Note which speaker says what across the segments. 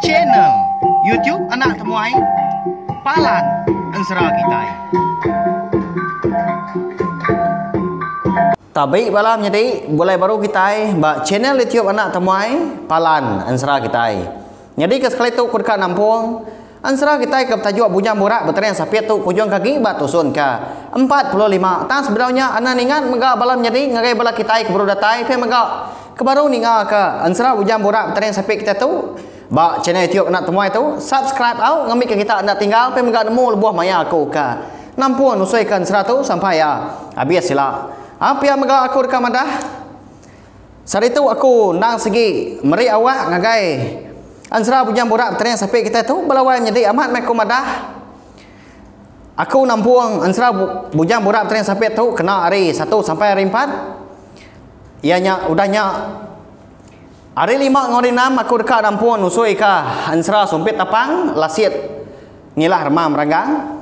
Speaker 1: Channel YouTube Anak Temuai Palan Ansara kita. Tabi balam jadi boleh baru kita ba channel YouTube Anak Temuai Palan Ansara kita. Jadi sekali tu kurka nampung Ansara kita ke tajuk bujang borak berterian sapiat tu kujung kaki bat tusun ke 45. Tang sebenarnya anak ningan mega balam jadi ngagai bala kita ke baru datai pe mega ke baru ninga ke Ansara bujang borak berterian sapiat kita tu ba channel YouTube Anak Temuai tu subscribe au ngambil ke kita anda tinggal pe mega nemu lebuah maya aku ke nampung usuikan 100 sampai ya habis sila. Apa yang mega aku rekam dah? Saat itu aku nang segi meri awak ngagai Ansara bujang borak berterian sampai kita tu belawan jadi amat mek kumadah. Aku nampung Ansara bujang borak berterian sampai tu kena hari 1 sampai hari 4. Ianya udahnya hari 5 ngori 6 aku dekat nampung usui ka Ansara sumpit tapang lasit ngilah remam ranggang.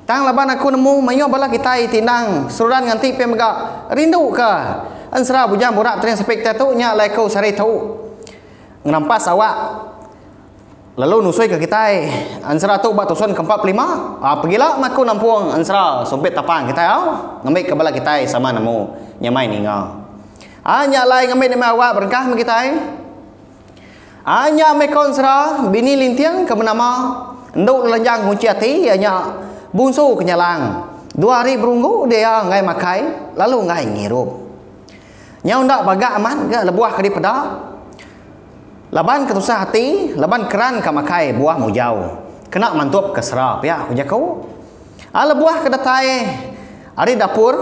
Speaker 1: Tang laban aku nemu mayo bala kita tinang surudan nganti pe mega rindu ke Ansara bujang borak berterian sampai kita tu nya lai kau sari tu ngerampas awak. Lalu nusui ke kita Ansara tu bat tusun ke 45. Pergilah aku nampung Ansara sumpit tapang kita au ngambil ke bala kita sama nemu nyamai ninga. Anya lai ngambil nama awak berkah me kita. Anya me Ansara bini lintiang ke bernama nduk lenjang kunci hati anya bungsu kenyalang. 2 hari berunggu dia ngai makai lalu ngai ngirup. Nyau ndak bagak aman ke lebuah ke di pedak. Laban ketusah hati, laban keran ka makai buah mujau. Kena mantup ke serap ya hujakau. Ala buah ke datai ari dapur.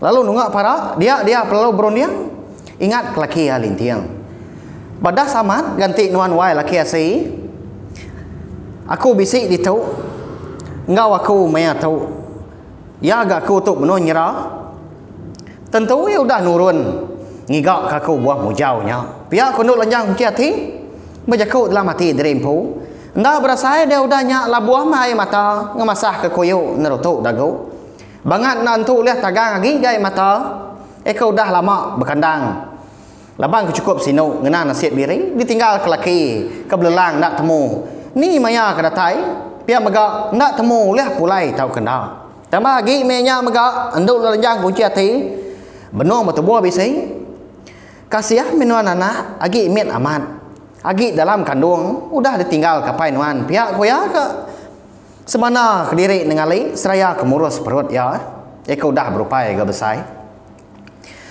Speaker 1: Lalu nungak para dia perlu berundiang. Ingat laki alintiang. Badah samat ganti nuan wai laki asi. Aku bisik di tau. Engau aku maya tau. Ya agak aku tu benon nyera. Tentu ya udah nurun. Ngigak kaku buah mujau nya. Pihak kunduk lenjang kunci hati. Berjaku dalam hati derimpu. Ndak berasa dia udah nyak la buah mai mata ngemasah ke koyo nerutuk dagu. Bangat nantu lihat tagang lagi gai mata. Eko dah lama berkandang. Labang kecukup sinu ngena nasihat biri ditinggal ke laki ke belelang nak temu. Ni maya ke datai. Pihak mega nak temu lihat pulai tau kendal. Tambah lagi menya mega nduk lenjang kunci hati. Benong bertubuh bisi. Kasih minuan anak agi imit amat. Agi dalam kandung udah ditinggal kapai nuan. Pihak kuya ke semana kediri ningali seraya kemurus perut ya. Eka udah berupaya ke besai.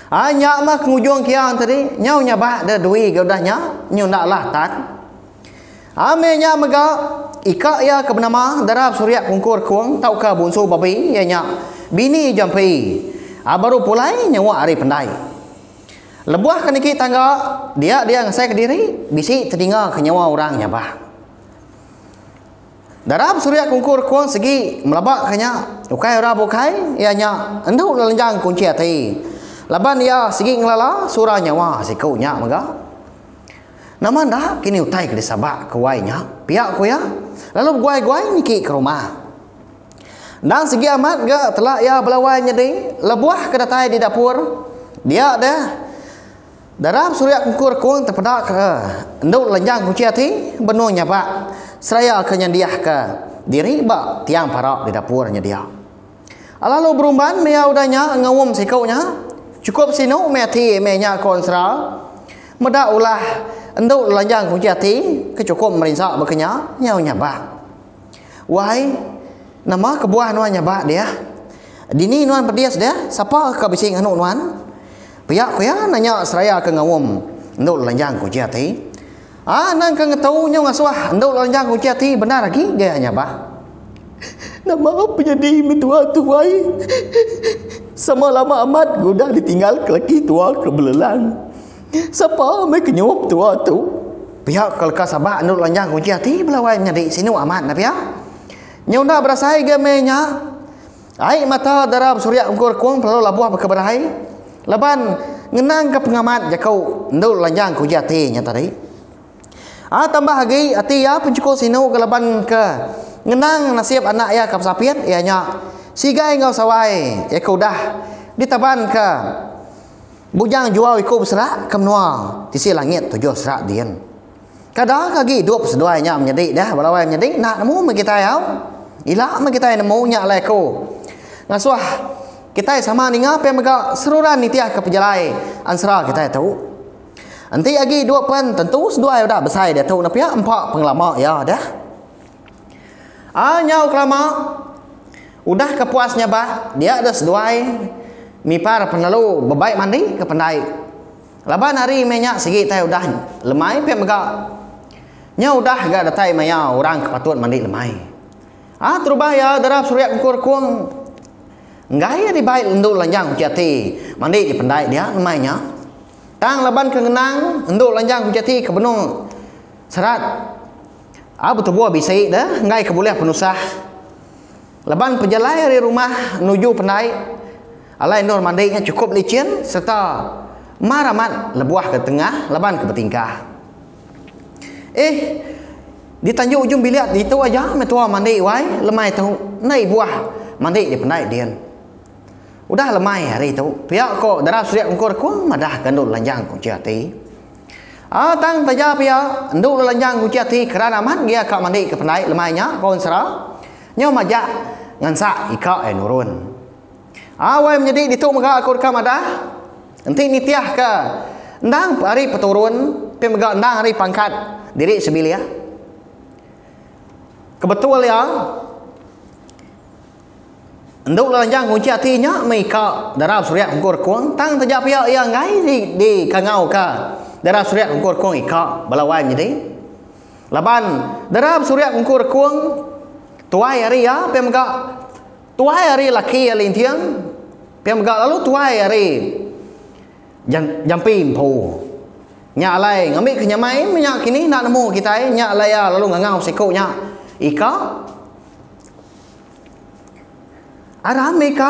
Speaker 1: Nyak mah ngujung kian tadi nyau nyabak de dui ke udahnya nyu nak lah tat. Amenya mega ika ya ke bernama darab surya kungkur kuang tau ka bunsu babi ya nyak bini jampi. Baru pulai nyawa hari pendai. Lebuah kan iki tangga dia ngasai ke diri bisi terdengar ke nyawa orang nyabah. Darab surya kungkur kuang segi melabak kanya ukai ora bukai ya nya enduk lenjang kunci hati. Laban ya segi ngelala surah nyawa sikau nya mega. Nama dah kini utai ke disabak ke wainya pihak ku ya. Lalu guai-guai niki ke rumah. Dan segi amat ga telah ya belawai nyedi lebuah ke datai di dapur. Dia dah dalam surya kungkur kuang terpedak ke nduk lenjang kunci hati benuhnya pak seraya ke nyandiah ke diri bak tiang parak di dapurnya dia. Lalu berumban mea udahnya ngawum sikaunya cukup sinu meati menya konsra medak ulah nduk lenjang kunci hati kecukup merinsak bekenya nyaunya bak. Wahai nama kebuah nuannya bak dia. Dini nuan perdias dia siapa ke bising anu nuan? Pihak kuya nanya seraya ke ngawum nduk lenjang kunci hati. Nang ke ngetau nyau ngasuah nduk lenjang kunci hati benar lagi gayanya bah. Nama apa jadi mentua tuai. Sama lama amat gudah ditinggal ke laki tua ke belelang. Siapa mai kenyup tua tu? Pihak kelka sabah nduk lenjang kunci hati belawan nyadi sinu amat na pihak. Nyau dah berasai gemenya. Ai mata darab surya ungkur kuang perlu labuah berkeberahai. Laban ngenang ke pengamat jakau nduk lenjang kunci hati nya tadi. Tambah lagi hati ya pencukup sinu ke laban ke ngenang nasib anak ya kap sapiat ya nya sigai ngau sawai ya kau dah ditaban ke bujang jual ikut serak kemnuang tisi langit tujuh serak dian kadang kaki dua seduanya menjadi dah balawai menjadi nak nemu kita ya ilah kita nemu nya leko ngasuah kita sama ninga pe mega seruran nitiah ke pejalai ansra kita tahu nanti lagi dua pen tentu sedua dah besar dia tahu napia empat penglama ya dah nyau kelama udah kepuasnya bah dia ada seduai mipar penalu bebaik mandi ke pendai laban hari menyak segi tay udah lemai pe mega nya udah gak datai maya orang kepatut mandi lemai terubah ya darab surya kukur kuang nggak di baik untuk lanjang jati mandi di pendai dia lemainya tang laban kengenang untuk lanjang jati ke benung serat betul buah bisa dah ngai ke boleh penusah laban pejalai dari rumah menuju pendai alai nur mandinya cukup licin serta maramat lebuah ke tengah laban ke bertingkah di tanjung ujung bilik itu aja metua mandi wai lemai tahu nai buah mandi di pendai dian udah lemai hari itu pihak kok darah surya ngkur kuang madah gandul lanjang ku jati tang taja pihak ndul lanjang ku jati kerana man dia kak mandi ke pendai lemainya kon sera nyo majak ngansa ika nurun awai menjadi ditu mega akur ka madah enti nitiah ka ndang hari peturun pe mega ndang hari pangkat diri sebilia kebetul ya nduk lanjang kunci hatinya mika darab surya ngkur kuang tang tajak pia ia ngai di kangau ka darab surya ngkur kuang ika balawai jadi laban darab surya ngkur kuang tuai hari ya pe mega tuai hari laki alin tiang pe mega lalu tuai hari jampi impu nya alai ngambil kenyamai minyak kini nak nemu kita nya alai lalu ngangau sikunya ika arah mereka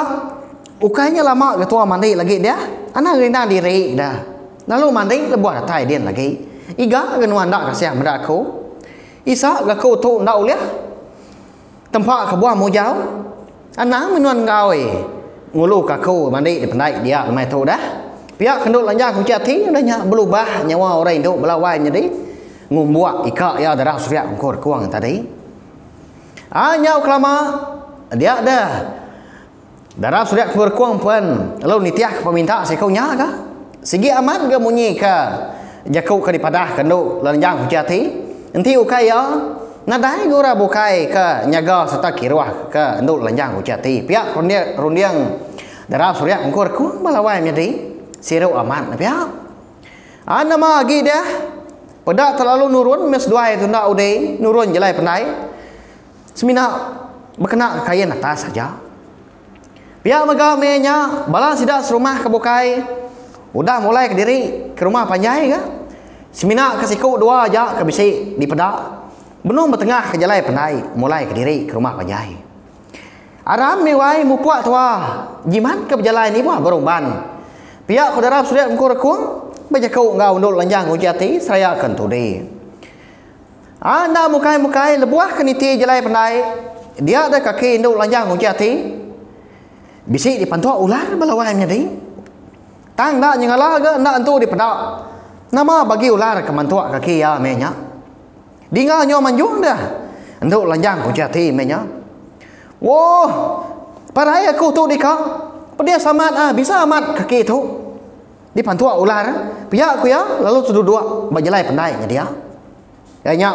Speaker 1: ukainya lama ketua mandi lagi dia anak rina diri dah lalu mandi lebuah datai dia lagi iga genuan dak kasih mendaku isa gaku tu ndak uliah tempat kebuah mujau anak menuan gawe ngulu kaku mandi di pendai dia mai tu dah pihak kenduk lanjang ku jati udahnya berubah nyawa orang induk belawai jadi ngumbuak ika ya darah surya ngkur kuang tadi nyau kelama dia dah darab surya berkuang pun lalu nitiah peminta saya kau nya ka segi aman ke munyi ka jakau ka dipadah kenduk lanjang hujati enti ukai ya nadai gura bukai ka nyaga serta kirwah ka nduk lanjang hujati pihak rundiang darab surya ngkur kuang balawai menjadi siru aman pihak nama lagi dah pada terlalu nurun mes dua itu ndak udai nurun jelai pendai semina berkena kain atas saja pihak megamenya balang sidak serumah kebukai udah mulai ke diri ke rumah panjai kan semina ke siku dua aja ke bisi di pedak benung bertengah ke jalai pendai mulai ke diri ke rumah panjai aram miwai mupuak tua jiman ke berjalan ini buah berumban pihak saudara sudah ngkur kuang bajakau ngau ndul lanjang hujati saya akan tudi anda mukai lebuah ke niti jalai pendai dia ada kaki ndul lanjang hujati bisi dipantua ular balawai menjadi tang nak nyengala ke nak entu dipedak nama bagi ular ke mantua kaki ya menya dinga nyo manjung dah entu lanjang ku jati menya wah parai aku tu dikau pedia samat bisa amat kaki tu dipantua ular pihak aku ya lalu tu dua bajelai pendai nya dia kayaknya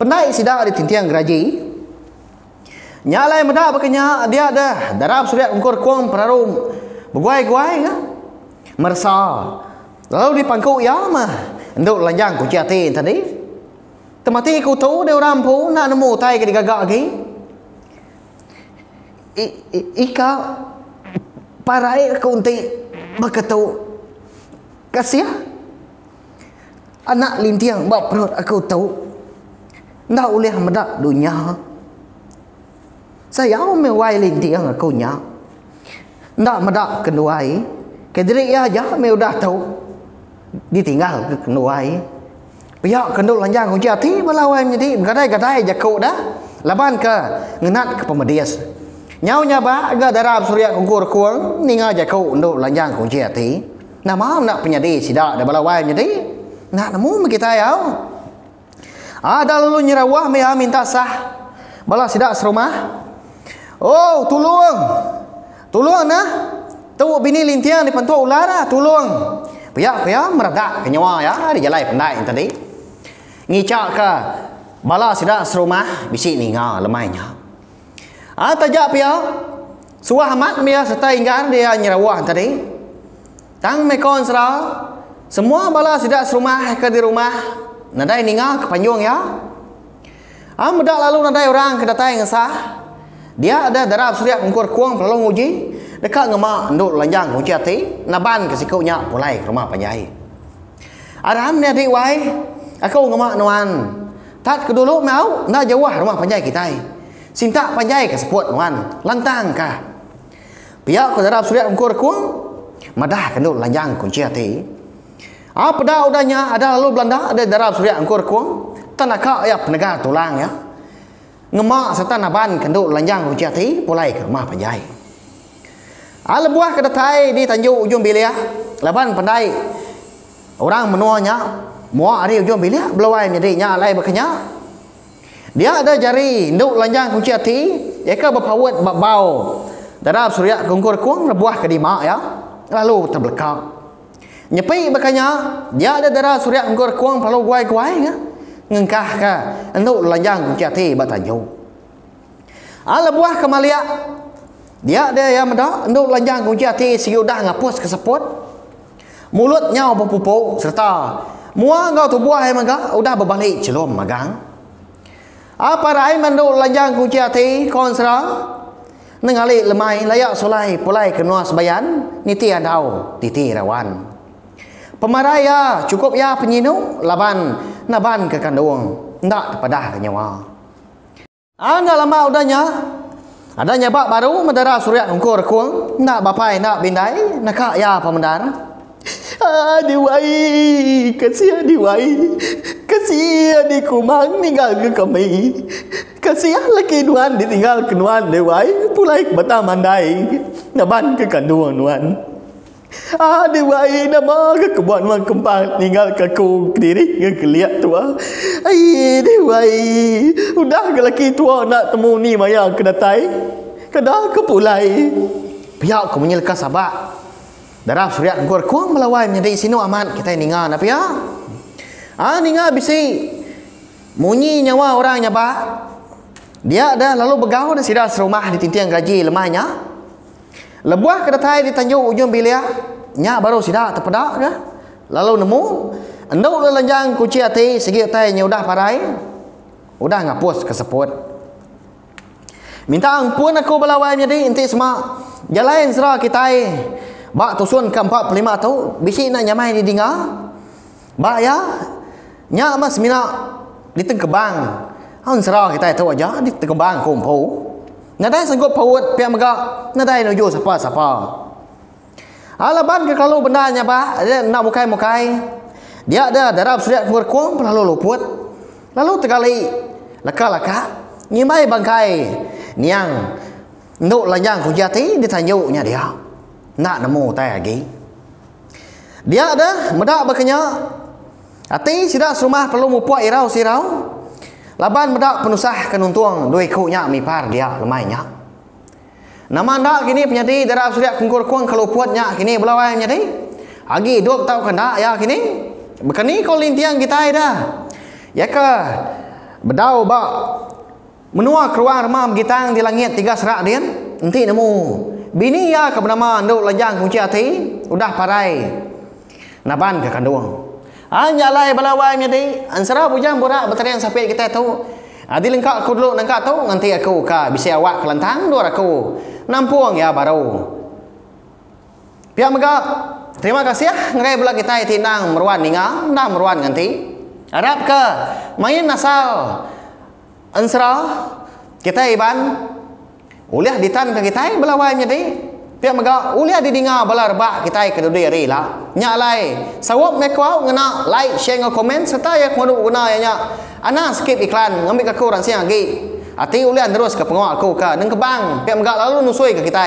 Speaker 1: pendai sidak ditintiang geraji nyalai meda bakanya dia dah darab surya ngkur kuang perarum beguai-guai kan mersa lalu dipangku ya mah nduk lanjang ku jati tadi temati ku tu dia rampu nak nemu tai ke digagak lagi ika parai ku unti bakatu kasih anak lintiang bab perut aku tahu ndak ulih medak dunia saya mewai lintiang aku nya ndak medak kenuai kediri ya aja me udah tahu ditinggal ke kenuai pihak kendul lanjang ku jati balawai jadi gadai-gadai jakau dah laban ke ngenat ke pemedias nyau nya ba aga darab surya kukur kuang ninga jakau nduk lanjang ku jati Nama nak penyadi sidak dah balawai jadi. Nak namu kita ya. Ada lalu nyerawah mea minta sah. Bala sidak serumah. Oh, tolong. Tolong nah. Tu bini lintiang di pantua ular tolong. Pihak meradak ke nyawa ya di jalai pendai tadi. Ngicak ke bala sidak serumah bisi ni nga lemainya. Tajak pihak suah amat mea serta inggan dia nyerawah tadi. Tang mekon serau semua bala sidak serumah ke di rumah nadai ninga ke panjung ya. Mudak lalu nadai orang ke datai ngesah. Dia ada darab surya kungkur kuang pelong uji dekat ngemak nduk lanjang kunci hati naban ke sikaunya pulai ke rumah panjai. Aram ni adik wai aku ngemak nuan tat ke dulu mau na jauh rumah panjai kita. Sinta panjai ke seput nuan lantang ka. Pihak ke darab surya kungkur kuang madah kenduk lanjang kunci hati. Pada udahnya ada lalu Belanda ada darab surya angkur kuang tanaka ya penegak tulang ya. Ngemak serta naban kenduk lanjang kunci hati pulai ke rumah panjai. Lebuah ke datai di Tanjung Ujung Bilia laban pandai orang menuanya mua hari ujung bilia belawai menjadi nyalai berkenya. Dia ada jari nduk lanjang kunci hati yaka berpawat bau darab surya angkur kuang lebuah ke dimak ya. Lalu terbelakang nyepi berkanya dia ada darah surya anggur kuang perlu guai-guai ya? Ngengkah ka enduk lanjang kunci hati batanjau buah kemalia dia ada yang mendak enduk lanjang kunci hati segi udah ngapus keseput mulutnya berpupuk serta mua ngau tu buah yang maga udah berbalik celom magang rai menduk lanjang kunci hati konsra nengali lemai layak solai pulai kenua sebayan niti adau titi rawan pemaraya cukup ya penyinu laban naban ke kandung ndak pada ke nyawa. Anda lama udahnya adanya bak baru medara surya angkur kuang ndak bapai ndak bindai nak ya pemendar. Diwai kasihan diwai kasihan di kumang tinggal ke kami kasihan laki nuan ditinggal ke nuan diwai pulai ke batang mandai naban ke kandungan nuan diwai nama ke kebuan nuan kempang tinggal ke ku diri ke keliat tua diwai udah ke laki tua nak temu ni maya ke datai kedah ke pulai pihak ke menyelka sabak darah surya angkur kuang melawai menjadi sinu aman kita ninga apa ya ninga bisi munyi nyawa orang nyaba dia ada lalu begau dan sidah serumah di tintiang gaji lemahnya lebuah kedatai di Tanjung Ujung Bilia nya baru sidah terpedak ke lalu nemu enduk lanjang kunci hati segi tainya udah parai udah ngapus keseput minta ampun aku belawai menjadi inti semua jalain serah kita bak tusun ke 45 tu bisi nak nyamai di dinga bak ya nya mas mina di tengkebang han serah kita tu aja di tengkebang kumpu nadai sanggup paut pihak megak nadai nuju siapa alaban ke kalau bendanya bah nak mukai dia ada darab surya kurkuang lalu luput lalu terkali laka nyimai bangkai niang nduk lanjang kujati ditanjuknya dia nak nemu tai lagi dia ada medak berkenya hati sidak rumah perlu mupuak irau sirau laban medak penusah kenuntuang dua kunya mipar dia lemainya nama ndak kini penyadi darab surya kungkur kuang kalau puatnya kini belawai penyadi agi duk tahu kena ya kini bekani kau lintiang kita dah ya ke bedau bak menua keluar remam gitang di langit 3 serak dia nanti nemu bini ya ke bernama nduk lajang kunci hati udah parai naban ke kandung nyalai balawai menjadi ansara bujang borak berterian sampai kita tahu adi lengkap aku dulu nangkap tahu nanti aku ka bisa awak kelantang dua aku nampuang ya baru pihak megak terima kasih ya ngai bela kita tinang meruan ninga nang meruan ganti harap ke main nasal ansara kita iban uliah ditan ke kita belawai menjadi pihak megak uliah didinga balar bak kita ke duduk hari lah nyalai sawap mekau ngena like share komen serta ya kudu guna ya nya ana skip iklan ngambil ke kurang siang lagi ati uliah terus ke pengawal aku ke neng kebang pihak megak lalu nusui ke kita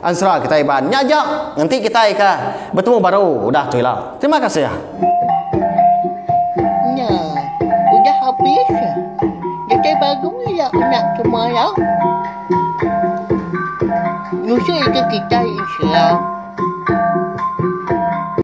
Speaker 1: Ansra kita ban nyajak nanti kita ka bertemu baru udah tu lah. Terima kasih ya.
Speaker 2: Nah, udah habis ya. Jadi baru ya nak semua ya. Musuh itu kita Islam.